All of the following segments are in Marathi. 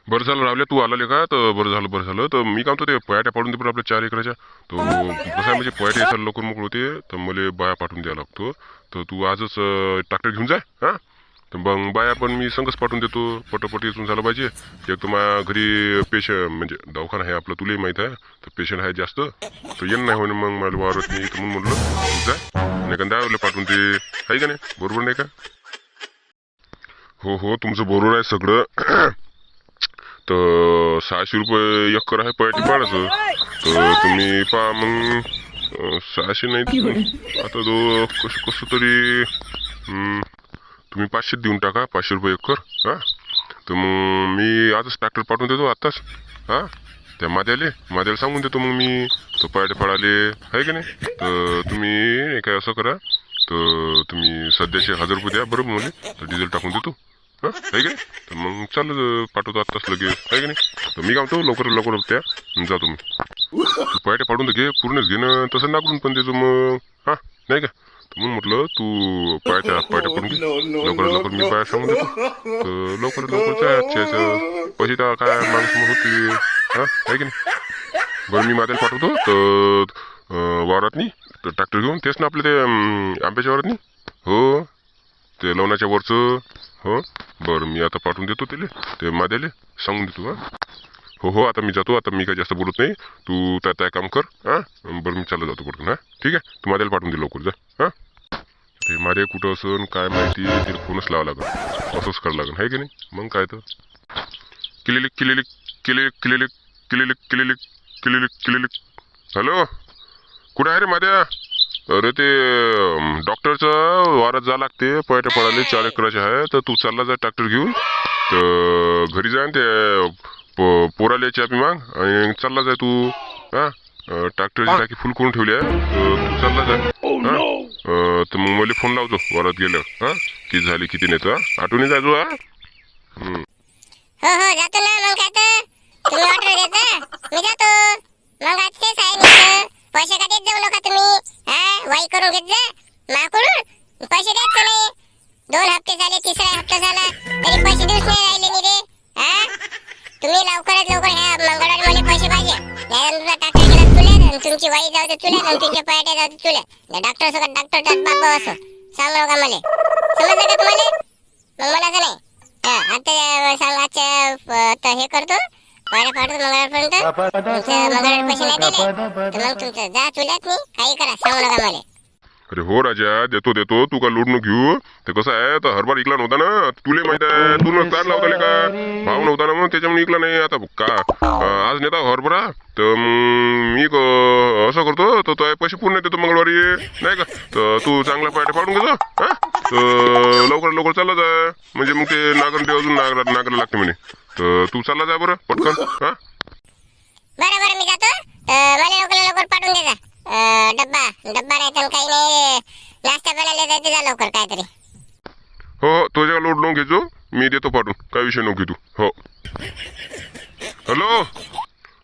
बरं झालं रावल्या तू आला का, तर बरं झालं. तर मी काय म्हणतो ते पयाट्या पाडून दे बरं आपल्या 4 एकराच्या. तो कसं आहे म्हणजे पयाटे यायला लवकर मोकळ होते, तर मला बाया पाठवून द्यावा लागतो. तर तू आजच ट्रॅक्टर घेऊन जा. हा, तर मग बाया पण मी संगच पाठवून देतो. पटपट इथून झालं पाहिजे. एक तर माझ्या घरी पेशंट म्हणजे दवाखाना आहे आपलं, तुलाही माहित आहे. तर पेशंट आहे जास्त, तर येणं नाही होणे मग मला वावरत नाही. तर म्हणून म्हटलं तू जा आणि एखाद्या पाठवून दे. आहे का नाही, बरोबर नाही का? हो, तुमचं बरोबर आहे सगळं. तर 600 रुपये एकर आहे पयाटी पाडायचं. तर तुम्ही पहा मग 600 नाही आता कसं कसं तरी तुम्ही 500 देऊन टाका, 500 रुपये एकर. हा, तर मग मी आजच ट्रॅक्टर पाठवून देतो आत्ताच. हा, त्या माद्याला सांगून देतो मग मी तो पयाटे पाडाले. आहे की नाही, तर तुम्ही काय असं करा, तर तुम्ही सध्याचे 1000 रुपये द्या बरोबर मला, तर डिझेल टाकून देतो. हा, आहे की नाही, तर मग चाललं पाठवतो आत्ताच लगेच. आहे की नाही, तर मी काय म्हणतो लवकर त्या जातो मी. तू पयाटे पाडून तर घे, पूर्णच घे ना, तसं नागरून पण देतो मग. हा, नाही का, तर मग म्हटलं तू पयाट्या पडून घे लवकर मी बाया सांगून देतो. तर लवकर आजच्या पैसे तर काय माणूस मग होते. हा, आहे की नाही. बरं मी माझ्याला पाठवतो तर वावरात नाही, तर ट्रॅक्टर घेऊन तेच ना आपल्या ते आंब्याच्या वावरात नाही. हो, ते लवणाच्या वरचं. हो, बरं मी आता पाठवून देतो ते माझ्याले सांगून देतो. हा, हो, आता मी जातो. आता मी काही जास्त बोलत नाही. तू त्या काम कर. हा, बरं मी चालला जातो पडून. हा, ठीक आहे, तू माझ्याला पाठवून दे लवकर जा. हा, ते माझे कुठं असन काय माहिती, तिला फोनच लावा लागेल. असंच करावं लागेल, आहे की नाही. मग काय तर किलिलिक किलिलिक किलिलिक किलिलिक किलिलिक किलिलिक किलिलिक किलिलिक. हॅलो, कुठं आहे रे माझ्या? अरे ते डॉक्टरचं वारात जा लागते, पयाटे पडाले 4 एकराचे आहे. तर तू चालला जा ट्रॅक्टर घेऊन, तर घरी जा ते पोराला चापी माग आणि चालला जाय तू. हा, ट्रॅक्टरची टाकी फुल करून ठेवली आहे, तर तू चालला जाय. हा, तर मग मला फोन लावतो वरात गेल्यावर. हा, किती झाली किती नाही तर आठवणी जायचो. हा, हो जातो ना, मग काय तर तुम्ही ऑर्डर देता मी जातो. मग आज तेच आहे नुसतं, पैसे का देत जाऊ नका तुम्ही. हा, वाई करून घेत जा माकडून, पैसे द्यायचे नाही. 2 हप्ते झाले, 3रा हप्ता झाला तरी पैसे देऊच नाही राहिले नि रे. हा, तुम्ही लवकरात लवकर ह्या मंगळवारी मला पैसे पाहिजे. नाही तुमचा ट्रॅक्टर गेला चुल्यात आणि तुमची वाई जाऊ दे चुल्यात आणि तुमच्या पयाट्या जाऊ दे चुल्यात. डॉक्टर सोबत डॉक्टरचा बाबा असो, सांग नका मला. समजलं का तुम्हाला? मग मला का नाही. हा, आता सांग आजच्या हे करतो, पाड्या पाडतो मंगळवारपर्यंत. तुमच्या मंगळवारी पैसे नाही दिले तर मग तुमचं जा चुल्यात नाही, काही करा, सांगू नका मला. अरे हो राजा, देतो तू का लोड न घेऊ. ते कसं आहे, तर हरभरा इकला नव्हता ना, तुले माहित आहे. तू काढला होता का भाव नव्हता ना, मग त्याच्यामुळे इकला नाही. आता का आज नेता हरभरा, तर मी असं करतो, तर तो पैसे पूर्ण देतो मंगळवारी, नाही का. तर तू चांगला पायटे पाडून घेतो. हा, तर लवकर चालला जा, म्हणजे मग ते नागर अजून नागरा लागते म्हणे. तर तू चालला जा बरं पटकन. हा, बरं मी जातो. मला लवकर पाठवून दे जा. डब्बा नाही तर काही नाही, नाश्ता बनायला जायचं जा लवकर काहीतरी. हो, तुझ्या लोड नको घेतो, मी देतो पाठवून, काय विषय नको घेतो. हो, हॅलो.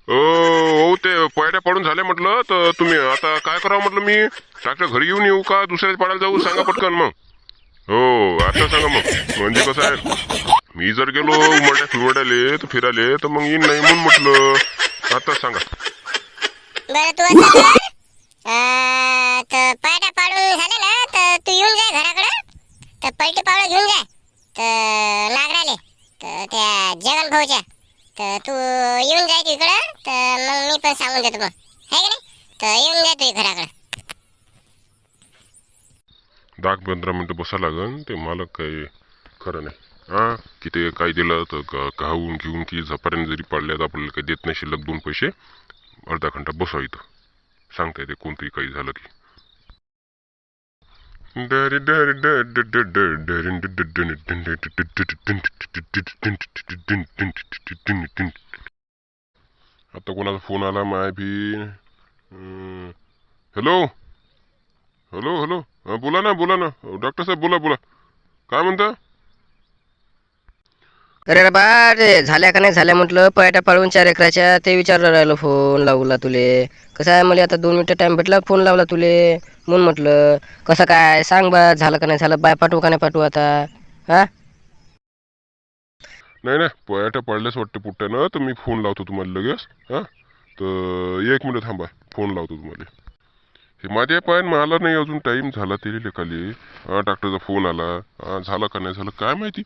हो, ते पयाट्या पडून झाले म्हटलं, तर तुम्ही आता काय करावं म्हटलं, मी ट्रॅक्टर घरी घेऊन येऊ का दुसऱ्याच पाडायला जाऊ, सांगा पटकन मग. हो, आता सांगा मग, म्हणजे कसं आहे, मी जर गेलो उमरड्याले तर फिरायले, तर मग येईन नाही म्हणून म्हटलं. आता सांगा. बरं तू असं कर, तर पायटा पाडून झाले ना, तर तू येऊन जाय घराकडे. तर पलटी पावडं घेऊन जाय तर नागराले, तर त्या जगन भाऊच्या. तर तू येऊन जाय तिकडं, तर मग मी पण सांगून देतो मग, है की नाही. तर येऊन जाय तू घराकडे. 10-15 मिनिटं बसा लागन, ते मालक काही खरं नाही. हा, की ते काही दिलं तर घाऊन घेऊन की झपाट्याने जरी पाडल्या तर आपल्याला काही देत नाही शिल्लक 2 पैसे. अर्धा घंटा बसा इथं, सांगता येते कोणतंही काही झालं की. आता कोणाचा फोन आला माय बी. हॅलो हॅलो हॅलो, बोला ना डॉक्टर साहेब, बोला काय म्हणता. अरे बा, रे झाल्या का नाही झाल्या म्हटलं, पयाट्या पाळून 4 एकराच्या, ते विचारलं राहिलो, फोन लावला तुले. कसं आहे, मला आता 2 मिनिटं टाइम भेटला, फोन लावला तुले, म्हणून म्हटलं कसं काय सांग बा, झालं का नाही झालं, बाय पाठवू का नाही पाठवू आता. हा, नाही नाही पयाट्या पडल्यास वाटते पुट्ट्यानं, तर मी फोन लावतो तुम्हाला लगेच. हां, तर 1 मिनिट थांबा, फोन लावतो तुम्हाला. हे माझ्या पायन मला नाही अजून टाईम झाला तरी लेखाली. हां, डॉक्टरचा फोन आला. हां, झालं का नाही झालं काय माहिती.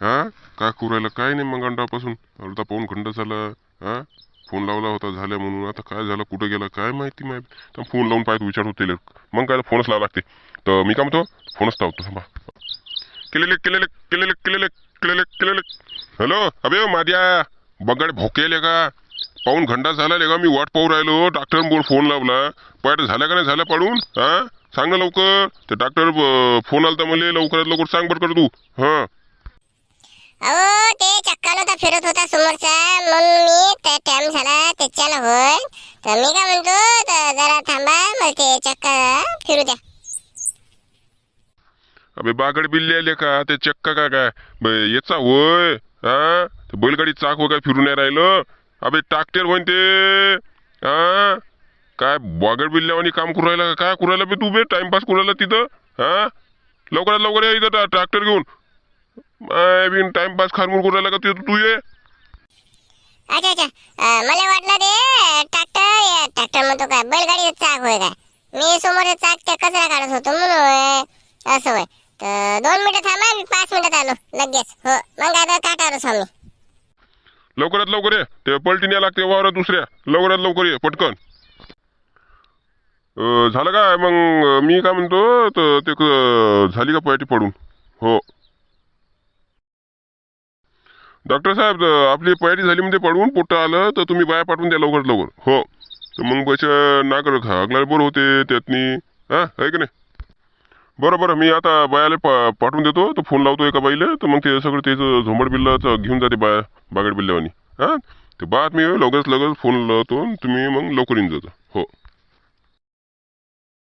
हां, काय करू राहिलं काय नाही मग अंडापासून अर्धा पाऊण घंटा झाला. हां, फोन लावला होता झाल्या म्हणून, आता काय झालं कुठं गेला काय माहिती. माहिती तर फोन लावून पाहतो विचारतो त्याला, मग काय फोनच लावा लागते. तर मी काय म्हणतो फोनच लावतो थांबा. केलेले केलेले केलेले केलेले केलेले केलेले. हॅलो अबे माझ्या बगाड भोकेले का, पाऊन घंटा झाला लेगा मी वाट पाहू राहिलो. डॉक्टर बोल फोन लावला, पाय झाल्या का नाही झाल्या पाडून. हा सांग ना लवकर. ते डॉक्टर फोन आलता मला, लवकरात लवकर सांग बरं कर तू. हा अहो ते चक्का नव्हता फिरत होता समोरचा, म्हणून मी टाइम झाला त्याच्यानं होय. तर मी काय म्हणतो, तर जरा थांबा मला ते चक्का फिरू द्या. अबे बागड बिल्ले आले का ते चक्का का काय याचा होय. हा ते बैलगाडी चाक वगैरे फिरून नाही राहिलं. अबे टाकटेर होईन ते. हा काय बागड बिल्ल्यावानी काम करू राहिला का काय करू राहिला बे तू बे, टाइमपास करू राहिला तिथं. हा लवकरात लवकर या इथं ट्रॅक्टर घेऊन. बिन टाइमपास खारमूर करू राहिला का तिथं तू ये. अच्छा अच्छा, मला वाटलं ते ट्रॅक्टर म्हणतो काय बैलगाडीचं चाक होय काय. मी समोरचं चाक त्या कचरा काढत होतो म्हणून होय. असं होय. तर 2 मिनिटं थांबा, मी 5 मिनिटात आलो लगेच. हो मग आता काटावर स्वामी. लवकरात लवकर ये, ते पलटीन या लागते वावरात दुसऱ्या. लवकरात लवकर ये पटकन. झालं काय मग मी काय म्हणतो, तर ते झाली का पयाटी पडून. हो डॉक्टर साहेब, आपली पयाटी झाली म्हणजे पडून पोट्ट आलं, तर तुम्ही बाया पाठवून द्या लवकरात लवकर. हो तर मग पैसे ना कर हागला बोर होते त्यातनी. हा आहे की नाही. बरं बरं मी आता बायाला पाठवून देतो. तो फोन लावतो एका बाईला, तर मग ते सगळं त्याचं झोंबड बिल्लाचं घेऊन जाते बाया बागड बिल्ल्यावानी. हां ते बाद मी लगेच लगेच फोन लावतो, तुम्ही मग लवकर येऊन जाता. हो